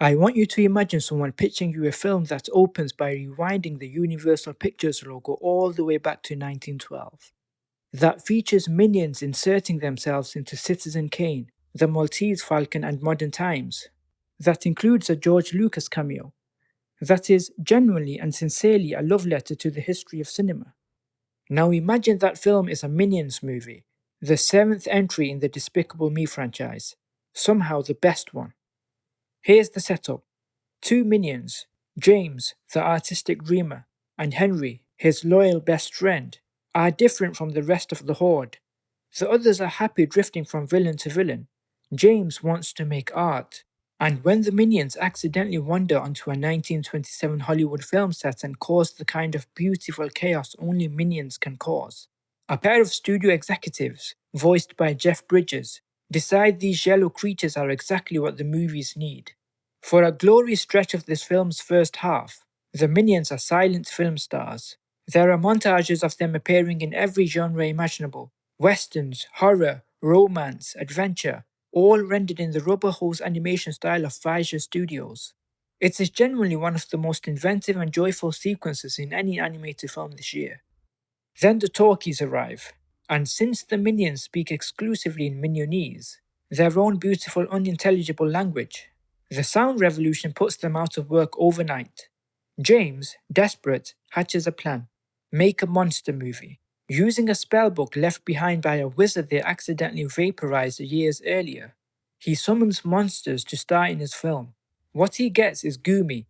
I want you to imagine someone pitching you a film that opens by rewinding the Universal Pictures logo all the way back to 1912. That features minions inserting themselves into Citizen Kane, the Maltese Falcon, and Modern Times. That includes a George Lucas cameo. That is genuinely and sincerely a love letter to the history of cinema. Now imagine that film is a Minions movie, the 7th entry in the Despicable Me franchise, somehow the best one. Here's the setup. 2 minions, James, the artistic dreamer, and Henry, his loyal best friend, are different from the rest of the horde. The others are happy drifting from villain to villain. James wants to make art. And when the minions accidentally wander onto a 1927 Hollywood film set and cause the kind of beautiful chaos only minions can cause, a pair of studio executives, voiced by Jeff Bridges, decide these yellow creatures are exactly what the movies need. For a glorious stretch of this film's first half, the minions are silent film stars. There are montages of them appearing in every genre imaginable: westerns, horror, romance, adventure, all rendered in the rubber hose animation style of Pfizer Studios. It is genuinely one of the most inventive and joyful sequences in any animated film this year. Then the talkies arrive, and since the minions speak exclusively in Minionese, their own beautiful unintelligible language, the sound revolution puts them out of work overnight. James, desperate, hatches a plan: make a monster movie, using a spellbook left behind by a wizard they accidentally vaporized years earlier. He summons monsters to star in his film. What he gets is Goomy,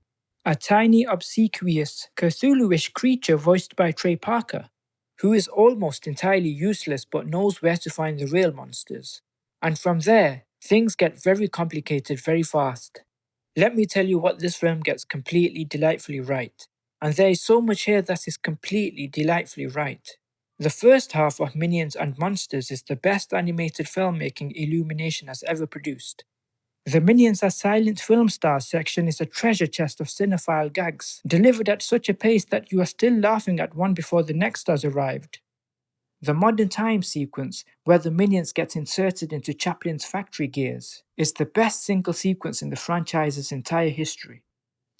a tiny, obsequious, Cthulhu-ish creature voiced by Trey Parker, who is almost entirely useless but knows where to find the real monsters. And from there, things get very complicated very fast. Let me tell you what this film gets completely delightfully right. And there is so much here that is completely delightfully right. The first half of Minions and Monsters is the best animated filmmaking Illumination has ever produced. The Minions as Silent Film Stars section is a treasure chest of cinephile gags, delivered at such a pace that you are still laughing at one before the next has arrived. The Modern Times sequence, where the minions get inserted into Chaplin's factory gears, is the best single sequence in the franchise's entire history.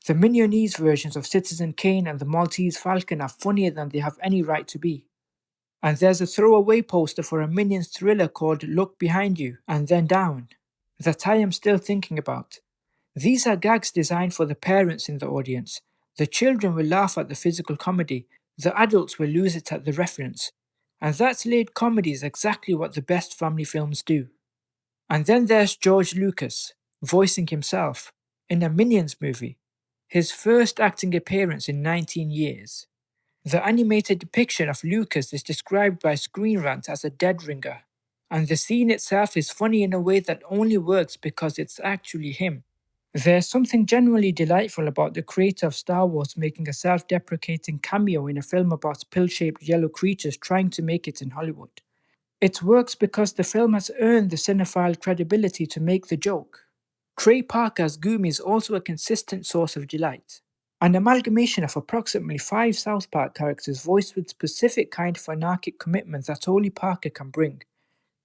The Minionese versions of Citizen Kane and the Maltese Falcon are funnier than they have any right to be. And there's a throwaway poster for a Minions thriller called Look Behind You and Then Down, that I am still thinking about. These are gags designed for the parents in the audience. The children will laugh at the physical comedy, the adults will lose it at the reference. And that late comedy is exactly what the best family films do. And then there's George Lucas, voicing himself, in a Minions movie, his first acting appearance in 19 years. The animated depiction of Lucas is described by Screen Rant as a dead ringer, and the scene itself is funny in a way that only works because it's actually him. There's something genuinely delightful about the creator of Star Wars making a self-deprecating cameo in a film about pill-shaped yellow creatures trying to make it in Hollywood. It works because the film has earned the cinephile credibility to make the joke. Trey Parker's Goomy is also a consistent source of delight. An amalgamation of approximately 5 South Park characters voiced with specific kind of anarchic commitment that only Parker can bring.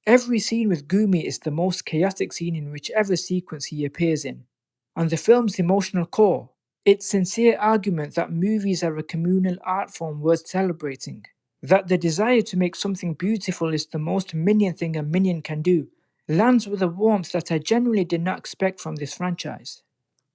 Every scene with Goomy is the most chaotic scene in whichever sequence he appears in. And the film's emotional core, its sincere argument that movies are a communal art form worth celebrating, that the desire to make something beautiful is the most minion thing a minion can do, lands with a warmth that I genuinely did not expect from this franchise.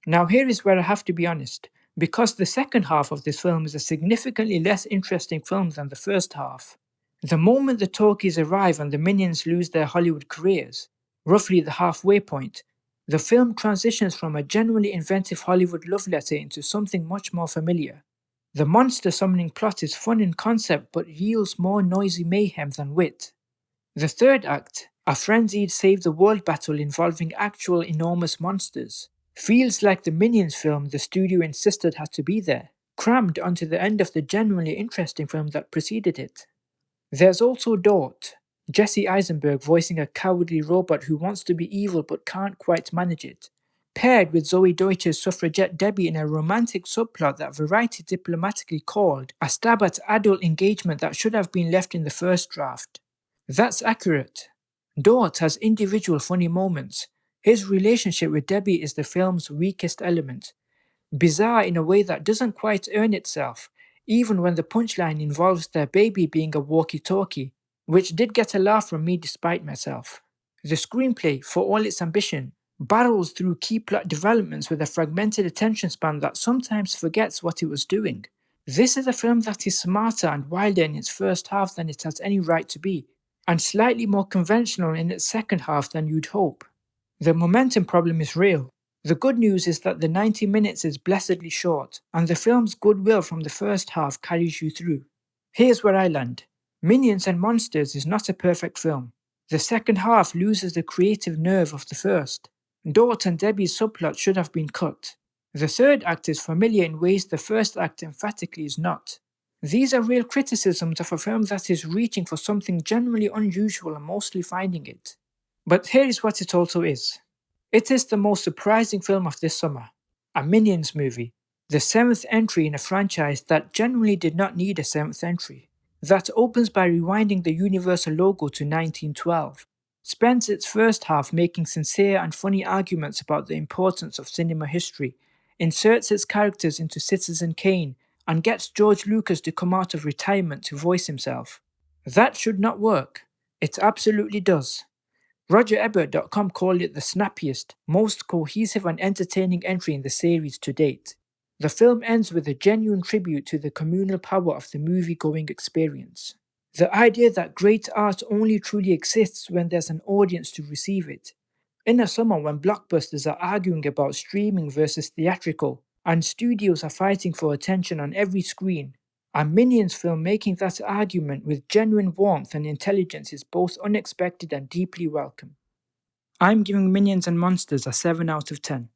Now here is where I have to be honest, because the second half of this film is a significantly less interesting film than the first half. The moment the talkies arrive and the minions lose their Hollywood careers, roughly the halfway point, the film transitions from a genuinely inventive Hollywood love letter into something much more familiar. The monster summoning plot is fun in concept but yields more noisy mayhem than wit. The third act, a frenzied save the world battle involving actual enormous monsters, feels like the Minions film the studio insisted had to be there, crammed onto the end of the genuinely interesting film that preceded it. There's also Deutch, Jesse Eisenberg voicing a cowardly robot who wants to be evil but can't quite manage it, paired with Zoey Deutch's suffragette Debbie in a romantic subplot that Variety diplomatically called a stab at adult engagement that should have been left in the first draft. That's accurate. Deutch has individual funny moments, His relationship with Debbie is the film's weakest element, bizarre in a way that doesn't quite earn itself, even when the punchline involves their baby being a walkie-talkie, which did get a laugh from me despite myself. The screenplay, for all its ambition, barrels through key plot developments with a fragmented attention span that sometimes forgets what it was doing. This is a film that is smarter and wilder in its first half than it has any right to be, and slightly more conventional in its second half than you'd hope. The momentum problem is real. The good news is that the 90 minutes is blessedly short, and the film's goodwill from the first half carries you through. Here's where I land. Minions and Monsters is not a perfect film. The second half loses the creative nerve of the first. Dort and Debbie's subplot should have been cut. The third act is familiar in ways the first act emphatically is not. These are real criticisms of a film that is reaching for something generally unusual and mostly finding it. But here is what it also is. It is the most surprising film of this summer. A Minions movie. The 7th entry in a franchise that generally did not need a 7th entry. That opens by rewinding the Universal logo to 1912. Spends its first half making sincere and funny arguments about the importance of cinema history. Inserts its characters into Citizen Kane and gets George Lucas to come out of retirement to voice himself. That should not work. It absolutely does. RogerEbert.com called it the snappiest, most cohesive and entertaining entry in the series to date. The film ends with a genuine tribute to the communal power of the movie-going experience. The idea that great art only truly exists when there's an audience to receive it. In a summer when blockbusters are arguing about streaming versus theatrical, and studios are fighting for attention on every screen, a Minions film making that argument with genuine warmth and intelligence is both unexpected and deeply welcome. I'm giving Minions and Monsters a 7 out of 10.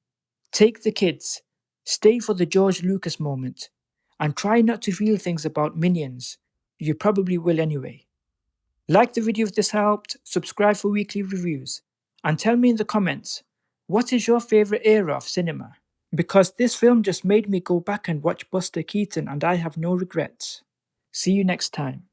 Take the kids, stay for the George Lucas moment, and try not to feel things about Minions. You probably will anyway. Like the video if this helped, subscribe for weekly reviews, and tell me in the comments, what is your favourite era of cinema? Because this film just made me go back and watch Buster Keaton and I have no regrets. See you next time.